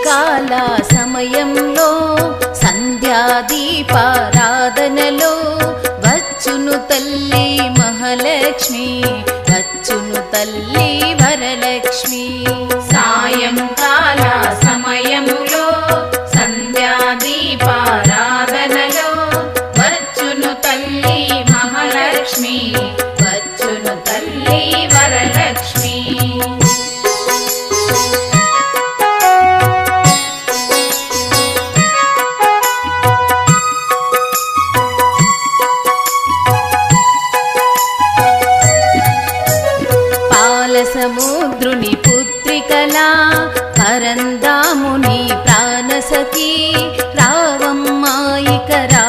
కాల సమయంలో సంధ్యాదీపారాధనలో వచ్చును తల్లి మహాలక్ష్మి, వచ్చును తల్లి వరలక్ష్మి. సాయంకాల సమయములో సంధ్యాదీపారాధనలో వచ్చును తల్లి మహాలక్ష్మి, వచ్చును తల్లి వరలక్ష్మి. సముద్రుని పుత్రికలా పరందాముని ప్రాణసఖి రావమ్మాయిక రా